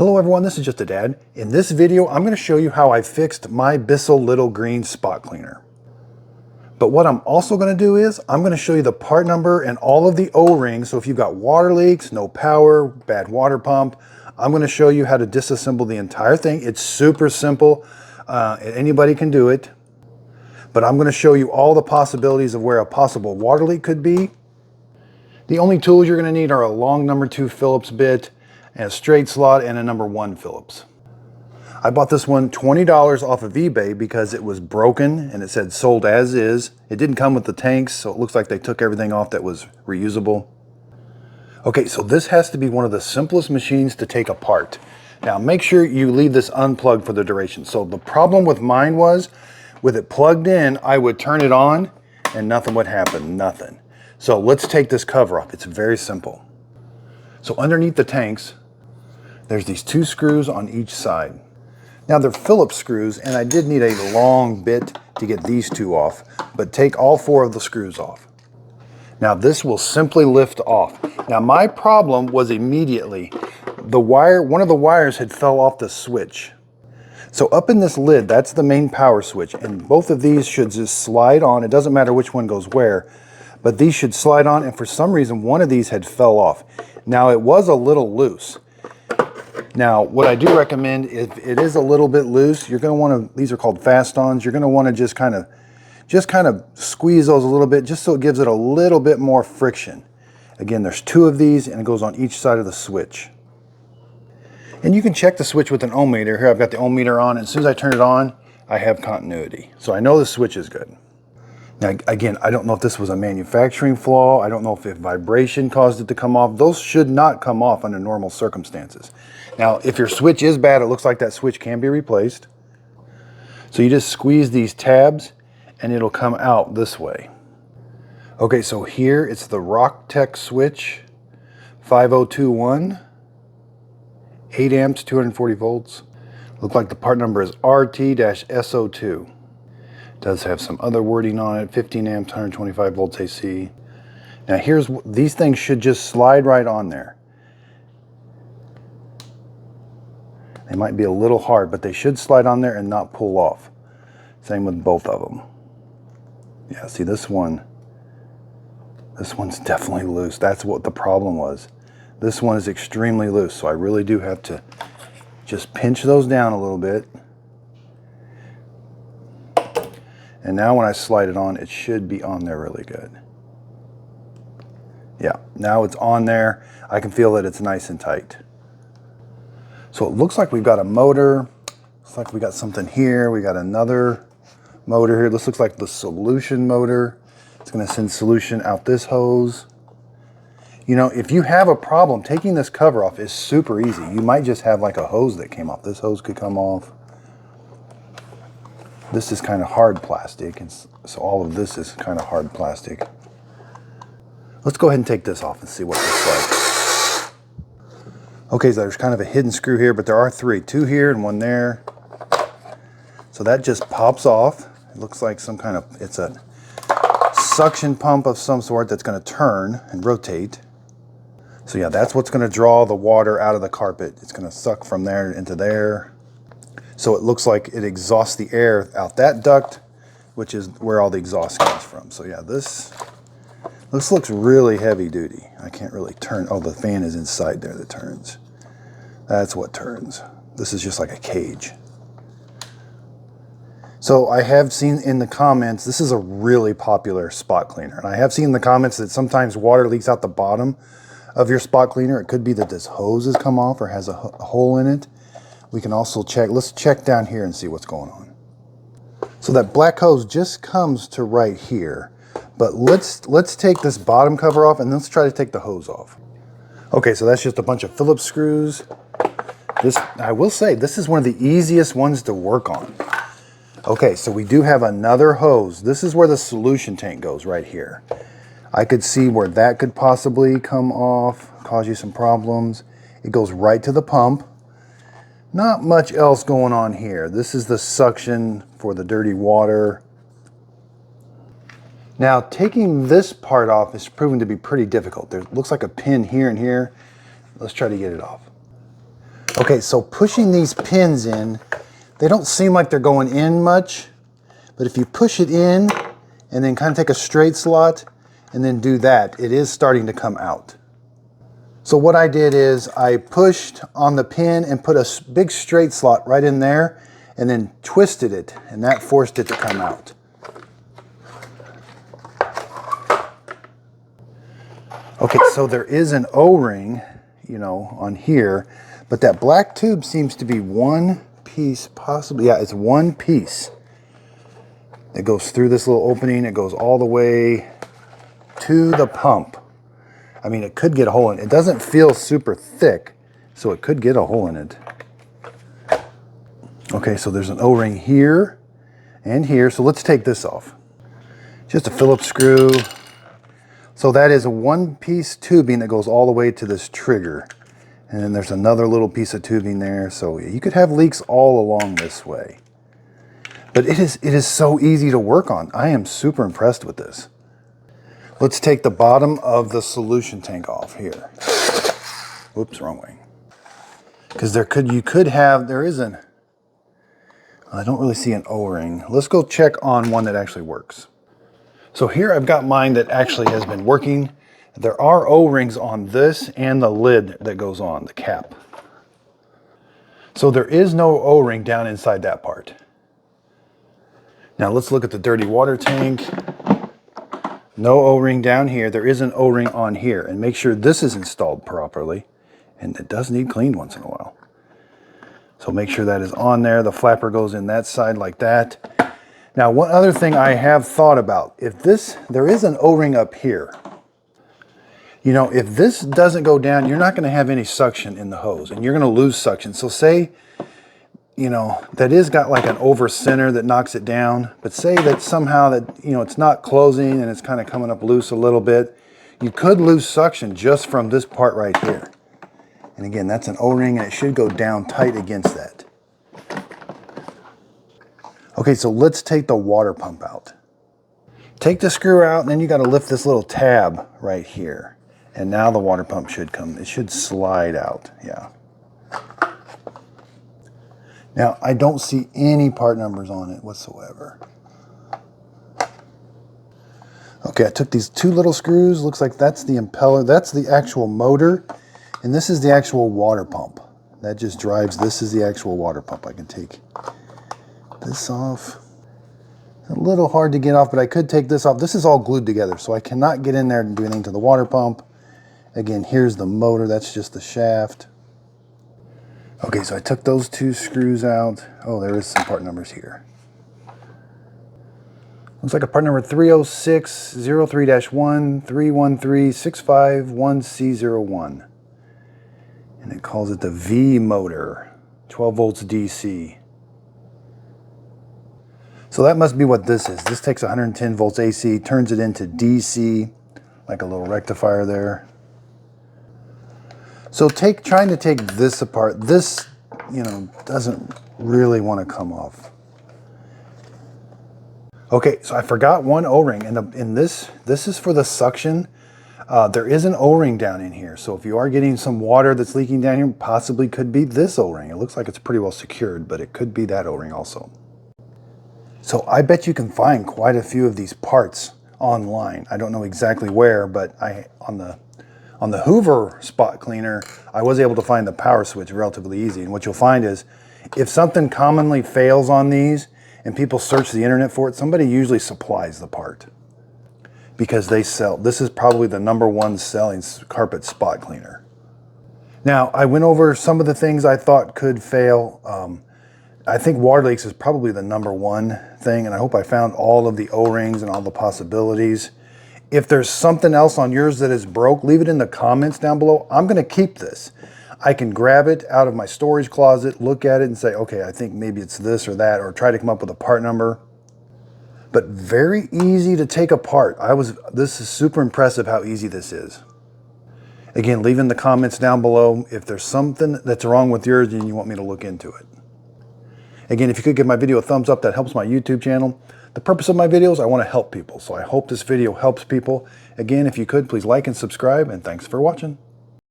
Hello everyone, this is Just a Dad. In this video, I'm going to show you how I fixed my BISSELL little green spot cleaner. But what I'm also going to do is, I'm going to show you the part number and all of the O-rings. So if you've got water leaks, no power, bad water pump, I'm going to show you how to disassemble the entire thing. It's super simple. Anybody can do it. But I'm going to show you all the possibilities of where a possible water leak could be. The only tools you're going to need are a long number 2 Phillips bit, and a straight slot, and a number 1 Phillips. I bought this one $20 off of eBay because it was broken and it said sold as is. It didn't come with the tanks, so it looks like they took everything off that was reusable. Okay, so this has to be one of the simplest machines to take apart. Now make sure you leave this unplugged for the duration. So the problem with mine was, with it plugged in, I would turn it on and nothing would happen, nothing. So let's take this cover off. It's very simple. So underneath the tanks, there's these 2 screws on each side. Now they're Phillips screws, and I did need a long bit to get these 2 off, but take all 4 of the screws off. Now this will simply lift off. Now my problem was immediately, one of the wires had fell off the switch. So up in this lid, that's the main power switch, and both of these should just slide on. It doesn't matter which one goes where, but these should slide on, and for some reason one of these had fell off. Now it was a little loose. Now, what I do recommend, if it is a little bit loose, you're going to want to, these are called fast-ons, you're going to want to just kind of squeeze those a little bit, just so it gives it a little bit more friction. Again, there's 2 of these, and it goes on each side of the switch. And you can check the switch with an ohm meter. Here I've got the ohm meter on, and as soon as I turn it on, I have continuity. So I know the switch is good. Now, again, I don't know if this was a manufacturing flaw. I don't know if vibration caused it to come off. Those should not come off under normal circumstances. Now, if your switch is bad, it looks like that switch can be replaced. So you just squeeze these tabs and it'll come out this way. Okay, so here it's the Rocktech switch, 5021, 8 amps, 240 volts. Look like the part number is RT-SO2. Does have some other wording on it, 15 amps, 125 volts AC. Now these things should just slide right on there. They might be a little hard, but they should slide on there and not pull off. Same with both of them. Yeah, see this one's definitely loose. That's what the problem was. This one is extremely loose, so I really do have to just pinch those down a little bit. And now when I slide it on, it should be on there really good. Yeah, now it's on there. I can feel that it's nice and tight. So it looks like we've got a motor. Looks like we got something here. We got another motor here. This looks like the solution motor. It's going to send solution out this hose. You know, if you have a problem, taking this cover off is super easy. You might just have like a hose that came off. This hose could come off. This is kind of hard plastic, and so all of this is kind of hard plastic. Let's go ahead and take this off and see what it looks like. Okay, so there's kind of a hidden screw here, but there are 3. 2 here and 1 there. So that just pops off. It looks like some kind of, it's a suction pump of some sort that's going to turn and rotate. So yeah, that's what's going to draw the water out of the carpet. It's going to suck from there into there. So it looks like it exhausts the air out that duct, which is where all the exhaust comes from. So yeah, this looks really heavy duty. I can't really turn. Oh, the fan is inside there that turns. That's what turns. This is just like a cage. So I have seen in the comments, this is a really popular spot cleaner. And I have seen in the comments that sometimes water leaks out the bottom of your spot cleaner. It could be that this hose has come off or has a hole in it. We can also check, let's check down here and see what's going on. So that black hose just comes to right here. But let's take this bottom cover off and let's try to take the hose off. Okay, so that's just a bunch of Phillips screws. I will say, this is one of the easiest ones to work on. Okay, so we do have another hose. This is where the solution tank goes, right here. I could see where that could possibly come off, cause you some problems. It goes right to the pump. Not much else going on here. This is the suction for the dirty water. Now, taking this part off is proven to be pretty difficult. There looks like a pin here and here. Let's try to get it off. Okay, so pushing these pins in, they don't seem like they're going in much, but if you push it in and then kind of take a straight slot and then do that, it is starting to come out. So what I did is I pushed on the pin and put a big straight slot right in there and then twisted it, and that forced it to come out. Okay, so there is an O-ring, you know, on here, but that black tube seems to be one piece, possibly, yeah, it's one piece. It goes through this little opening, it goes all the way to the pump. I mean, it could get a hole in it. It doesn't feel super thick, so it could get a hole in it. Okay, so there's an O-ring here and here, so let's take this off. Just a Phillips screw. So that is a one-piece tubing that goes all the way to this trigger. And then there's another little piece of tubing there, so you could have leaks all along this way. But it is so easy to work on. I am super impressed with this. Let's take the bottom of the solution tank off here. Whoops, wrong way. Because there isn't, I don't really see an O-ring. Let's go check on one that actually works. So here I've got mine that actually has been working. There are O-rings on this and the lid that goes on, the cap. So there is no O-ring down inside that part. Now let's look at the dirty water tank. No O-ring down here. There is an O-ring on here, and make sure this is installed properly. And it does need cleaned once in a while. So make sure that is on there. The flapper goes in that side like that. Now, one other thing I have thought about, there is an O-ring up here. You know, if this doesn't go down, you're not going to have any suction in the hose, and you're going to lose suction. So say, you know, that is got like an over center that knocks it down, but say that somehow that, you know, it's not closing and it's kind of coming up loose a little bit, you could lose suction just from this part right here. And again, that's an O-ring, and it should go down tight against that. Okay, so let's take the water pump out. Take the screw out, and then you got to lift this little tab right here. And now the water pump should come, it should slide out, yeah. Now, I don't see any part numbers on it whatsoever. Okay, I took these two little screws. Looks like that's the impeller. That's the actual motor. And this is the actual water pump. That just drives, this is the actual water pump. I can take this off. It's a little hard to get off, but I could take this off. This is all glued together, so I cannot get in there and do anything to the water pump. Again, here's the motor. That's just the shaft. Okay, so I took those two screws out. Oh, there is some part numbers here. Looks like a part number 30603-1 313-651C01. And it calls it the V motor, 12 volts DC. So that must be what this is. This takes 110 volts AC, turns it into DC, like a little rectifier there. So trying to take this apart, this, you know, doesn't really want to come off. Okay, so I forgot one O-ring, and in this is for the suction. There is an O-ring down in here, so if you are getting some water that's leaking down here, possibly could be this O-ring. It looks like it's pretty well secured, but it could be that O-ring also. So I bet you can find quite a few of these parts online. I don't know exactly where, but on the Hoover spot cleaner, I was able to find the power switch relatively easy. And what you'll find is, if something commonly fails on these and people search the internet for it, somebody usually supplies the part because they sell. This is probably the #1 selling carpet spot cleaner. Now, I went over some of the things I thought could fail. I think water leaks is probably the #1 thing, and I hope I found all of the O-rings and all the possibilities. If there's something else on yours that is broke, leave it in the comments down below. I'm going to keep this. I can grab it out of my storage closet, look at it and say, okay, I think maybe it's this or that, or try to come up with a part number. But very easy to take apart. This is super impressive how easy this is. Again, leave in the comments down below if there's something that's wrong with yours and you want me to look into it. Again, if you could give my video a thumbs up, that helps my YouTube channel. The purpose of my videos, I want to help people, so I hope this video helps people. Again, if you could, please like and subscribe, and thanks for watching.